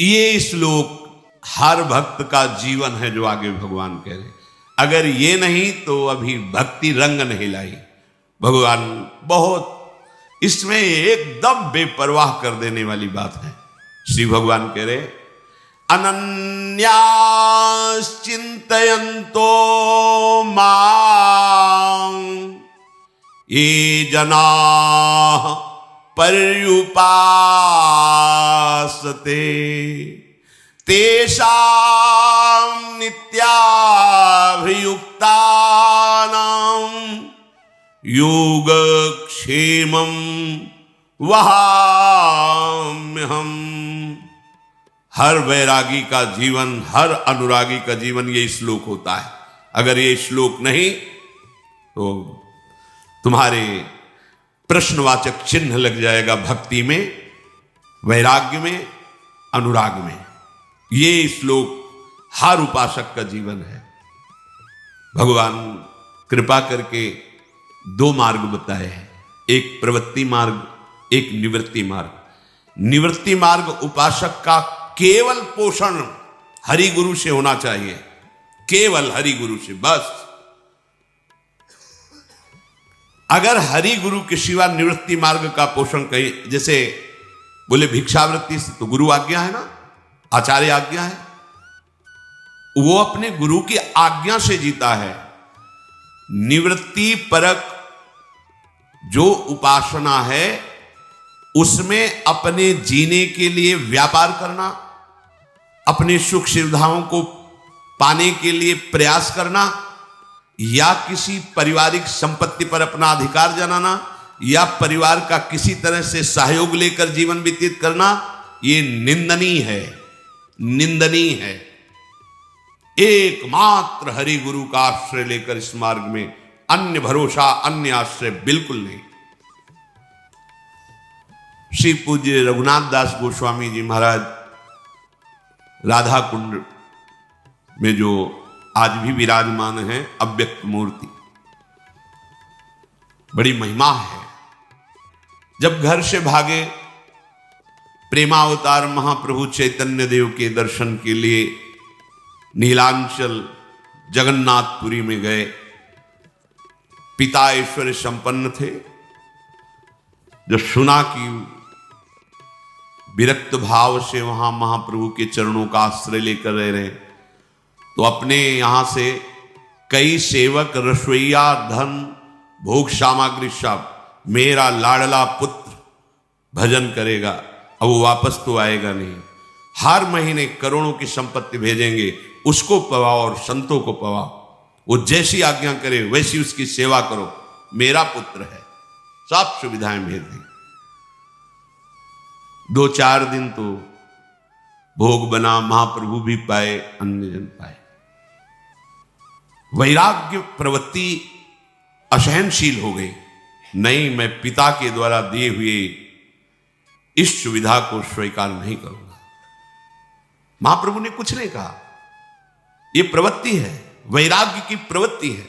ये श्लोक हर भक्त का जीवन है जो आगे भगवान कह रहे। अगर ये नहीं तो अभी भक्ति रंग नहीं लाई। भगवान बहुत इसमें एकदम बेपरवाह कर देने वाली बात है। श्री भगवान कह रहे अनन्यास चिंतयन्तो मां ये जना पर्युपासते तेषां नित्याभियुक्तानां योगक्षेमं वहाम्यहम्। हर वैरागी का जीवन, हर अनुरागी का जीवन ये श्लोक होता है। अगर ये श्लोक नहीं तो तुम्हारे प्रश्नवाचक चिन्ह लग जाएगा भक्ति में, वैराग्य में, अनुराग में। ये श्लोक हर उपासक का जीवन है। भगवान कृपा करके दो मार्ग बताए हैं, एक प्रवृत्ति मार्ग, एक निवृत्ति मार्ग। निवृत्ति मार्ग उपासक का केवल पोषण हरि गुरु से होना चाहिए, केवल हरि गुरु से बस। अगर हरि गुरु के सिवा निवृत्ति मार्ग का पोषण कहीं, जैसे बोले भिक्षावृत्ति से तो गुरु आज्ञा है ना, आचार्य आज्ञा है, वो अपने गुरु की आज्ञा से जीता है। निवृत्ति परक जो उपासना है उसमें अपने जीने के लिए व्यापार करना, अपने सुख सुविधाओं को पाने के लिए प्रयास करना, या किसी पारिवारिक संपत्ति पर अपना अधिकार जनाना, या परिवार का किसी तरह से सहयोग लेकर जीवन व्यतीत करना, ये निंदनीय है, निंदनीय है। एकमात्र हरि गुरु का आश्रय लेकर इस मार्ग में, अन्य भरोसा, अन्य आश्रय बिल्कुल नहीं। श्री पूज्य रघुनाथ दास गोस्वामी जी महाराज राधा कुंड में जो आज भी विराजमान है, अव्यक्त मूर्ति, बड़ी महिमा है। जब घर से भागे प्रेमावतार महाप्रभु चैतन्य देव के दर्शन के लिए नीलांचल जगन्नाथपुरी में गए, पिता ऐश्वर्य संपन्न थे। जब सुना कि विरक्त भाव से वहां महाप्रभु के चरणों का आश्रय लेकर रह रहे, तो अपने यहां से कई सेवक, रसोईया, धन, भोग सामग्री सब, मेरा लाडला पुत्र भजन करेगा, अब वो वापस तो आएगा नहीं, हर महीने करोड़ों की संपत्ति भेजेंगे, उसको पवाओ और संतों को पवाओ, वो जैसी आज्ञा करे वैसी उसकी सेवा करो, मेरा पुत्र है, सब सुविधाएं भेज देंगे। 2-4 दिन तो भोग बना, महाप्रभु भी पाए, अन्य जन पाए। वैराग्य प्रवृत्ति असहनशील हो गई। नहीं, मैं पिता के द्वारा दिए हुए इस सुविधा को स्वीकार नहीं करूंगा। महाप्रभु ने कुछ नहीं कहा, यह प्रवृत्ति है, वैराग्य की प्रवृत्ति है।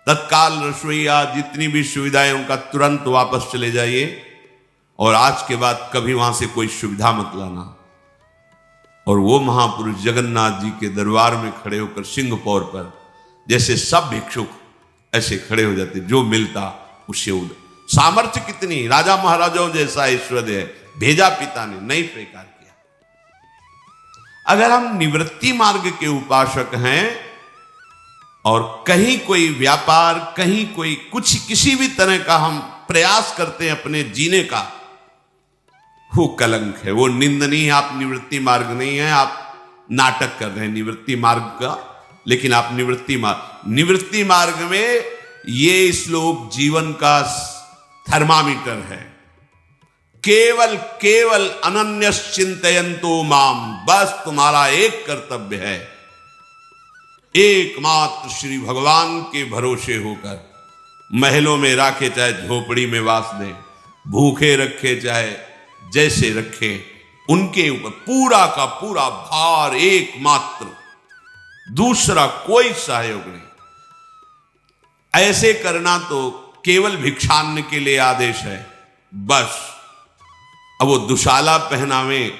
तत्काल रसोईया जितनी भी सुविधाएं, उनका तुरंत वापस चले जाइए और आज के बाद कभी वहां से कोई सुविधा मत लाना। और वो महापुरुष जगन्नाथ जी के दरबार में खड़े होकर सिंहपौर पर जैसे सब भिक्षुक ऐसे खड़े हो जाते, जो मिलता उससे उधर। सामर्थ्य कितनी, राजा महाराजाओं जैसा ऐश्वर्य है, भेजा पिता ने, नहीं स्वीकार किया। अगर हम निवृत्ति मार्ग के उपासक हैं और कहीं कोई व्यापार, कहीं कोई कुछ, किसी भी तरह का हम प्रयास करते हैं अपने जीने का, वो कलंक है, वो निंदनीय। आप निवृत्ति मार्ग नहीं है, आप नाटक कर रहे हैं निवृत्ति मार्ग का। लेकिन आप निवृत्ति मार्ग में ये श्लोक जीवन का थर्मामीटर है। केवल केवल अनन्यस चिंतयन्तो माम, बस तुम्हारा एक कर्तव्य है, एकमात्र श्री भगवान के भरोसे होकर, महलों में रखे चाहे झोपड़ी में वास दें, भूखे रखे चाहे जैसे रखे, उनके ऊपर पूरा का पूरा भार एकमात्र, दूसरा कोई सहयोग नहीं। ऐसे करना तो केवल भिक्षान्न के लिए आदेश है, बस। अब वो दुशाला पहनावे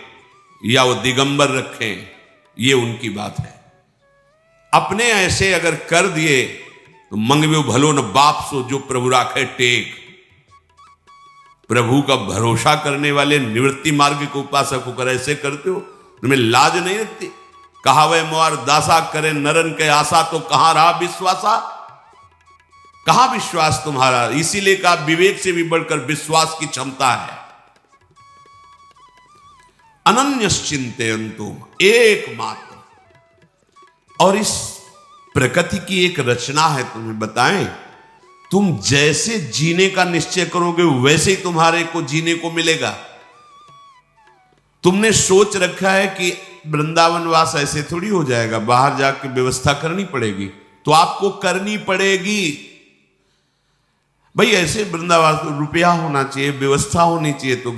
या वो दिगंबर रखें, ये उनकी बात है। अपने ऐसे अगर कर दिए तो मंगव्यो भलो न बाप सो जो प्रभु राखे टेक। प्रभु का भरोसा करने वाले निवृत्ति मार्ग के उपासक होकर ऐसे करते हो, तुम्हें लाज नहीं लगती? कहा वह मोर दासा करे नरन के आशा, तो कहां रहा विश्वासा? कहां विश्वास तुम्हारा? इसीलिए कहा विवेक से भी बढ़कर विश्वास की क्षमता है। अनन्यश्चिंतयन्तु, एकमात्र। और इस प्रकृति की एक रचना है, तुम्हें बताएं, तुम जैसे जीने का निश्चय करोगे वैसे ही तुम्हारे को जीने को मिलेगा। तुमने सोच रखा है कि वृंदावन वास ऐसे थोड़ी हो जाएगा, बाहर जाके व्यवस्था करनी पड़ेगी, तो आपको करनी पड़ेगी। भाई ऐसे वृंदावन रुपया होना चाहिए, व्यवस्था होनी चाहिए, तो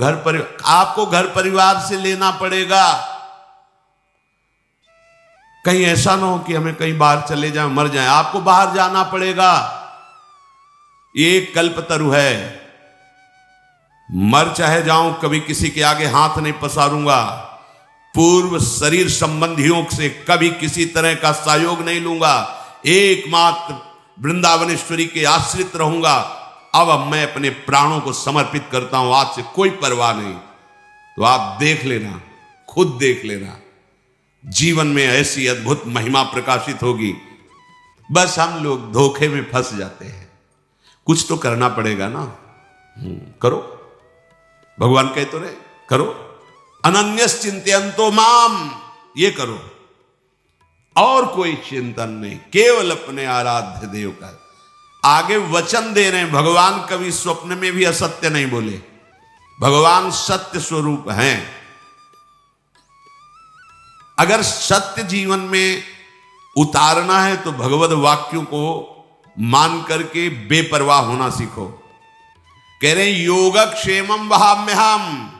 आपको घर परिवार से लेना पड़ेगा। कहीं ऐसा ना हो कि हमें कहीं बाहर चले जाए मर जाए, आपको बाहर जाना पड़ेगा। ये कल्पतरु है, मर चाहे जाऊं कभी किसी के आगे हाथ नहीं पसारूंगा, पूर्व शरीर संबंधियों से कभी किसी तरह का सहयोग नहीं लूंगा, एकमात्र वृंदावनेश्वरी के आश्रित रहूंगा। अब मैं अपने प्राणों को समर्पित करता हूं, आज से कोई परवाह नहीं। तो आप देख लेना, खुद देख लेना, जीवन में ऐसी अद्भुत महिमा प्रकाशित होगी। बस हम लोग धोखे में फंस जाते हैं। कुछ तो करना पड़ेगा ना, करो। भगवान कहे तो रहे करो, अनन्यश्चिंतयन्तो माम, ये करो, और कोई चिंतन नहीं, केवल अपने आराध्य देव का। आगे वचन दे रहे हैं, भगवान कभी स्वप्न में भी असत्य नहीं बोले, भगवान सत्य स्वरूप हैं। अगर सत्य जीवन में उतारना है तो भगवद वाक्यों को मान करके बेपरवाह होना सीखो। कह रहे हैं योगक्षेमम वहाम्यहम,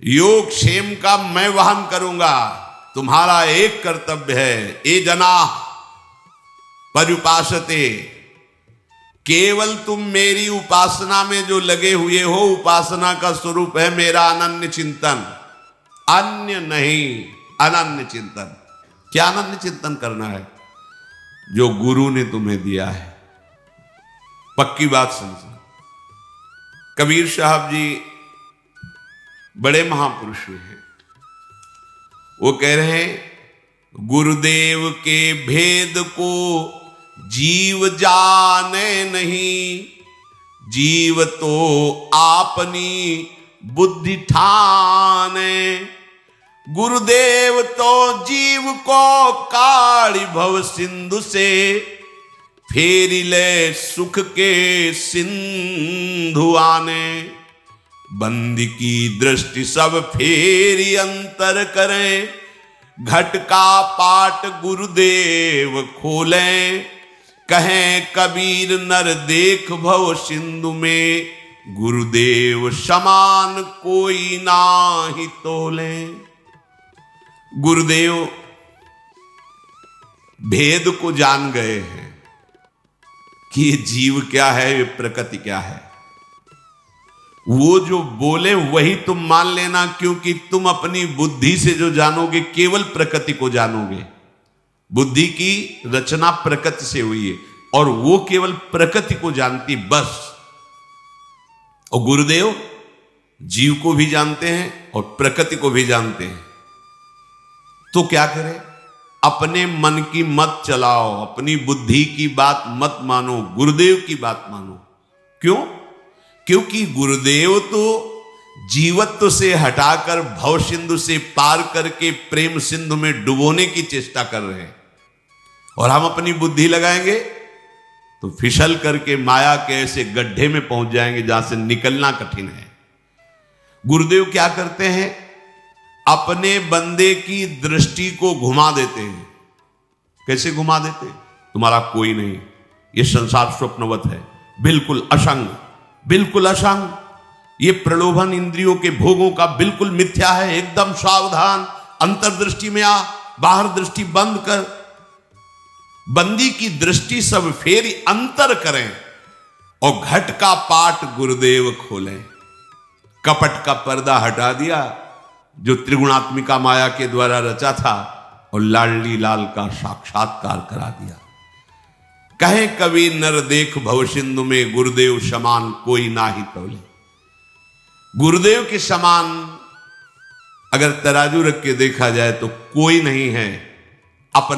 योग क्षेम का मैं वहन करूंगा। तुम्हारा एक कर्तव्य है, ए जना पर्युपासते, केवल तुम मेरी उपासना में जो लगे हुए हो, उपासना का स्वरूप है मेरा अनन्य चिंतन, अन्य नहीं, अनन्य चिंतन। क्या अनन्य चिंतन करना है? जो गुरु ने तुम्हें दिया है। पक्की बात समझो, कबीर साहब जी बड़े महापुरुष हैं, वो कह रहे हैं गुरुदेव के भेद को जीव जाने नहीं, जीव तो आपनी बुद्धि ठाने। गुरुदेव तो जीव को काढ़ी भव सिंधु से, फेरी ले सुख के सिंधु आने। बंदी की दृष्टि सब फेरी अंतर करें, घट का पाट गुरुदेव खोलें। कहें कबीर नर देख भव सिंधु में, गुरुदेव समान कोई नाही तोले। गुरुदेव भेद को जान गए हैं कि ये जीव क्या है, ये प्रकृति क्या है। वो जो बोले वही तुम मान लेना, क्योंकि तुम अपनी बुद्धि से जो जानोगे केवल प्रकृति को जानोगे। बुद्धि की रचना प्रकृति से हुई है और वो केवल प्रकृति को जानती, बस। और गुरुदेव जीव को भी जानते हैं और प्रकृति को भी जानते हैं। तो क्या करें? अपने मन की मत चलाओ, अपनी बुद्धि की बात मत मानो, गुरुदेव की बात मानो। क्यों? क्योंकि गुरुदेव तो जीवत्व से हटाकर भव सिंधु से पार करके प्रेम सिंधु में डुबोने की चेष्टा कर रहे हैं, और हम अपनी बुद्धि लगाएंगे तो फिसल करके माया के ऐसे गड्ढे में पहुंच जाएंगे जहां से निकलना कठिन है। गुरुदेव क्या करते हैं? अपने बंदे की दृष्टि को घुमा देते हैं। कैसे घुमा देते? तुम्हारा कोई नहीं, ये संसार स्वप्नवत है, बिल्कुल असंग, बिल्कुल असंग। ये प्रलोभन इंद्रियों के भोगों का बिल्कुल मिथ्या है, एकदम सावधान। अंतर्दृष्टि में आ, बाहर दृष्टि बंद कर। बंदी की दृष्टि सब फेरी अंतर करें और घट का पाट गुरुदेव खोलें। कपट का पर्दा हटा दिया, जो त्रिगुणात्मिका माया के द्वारा रचा था और लाडली लाल का साक्षात्कार करा दिया। कहे कवि नर देख भवसिंधु में गुरुदेव समान कोई ना ही तौले। गुरुदेव के समान अगर तराजू रख के देखा जाए तो कोई नहीं है।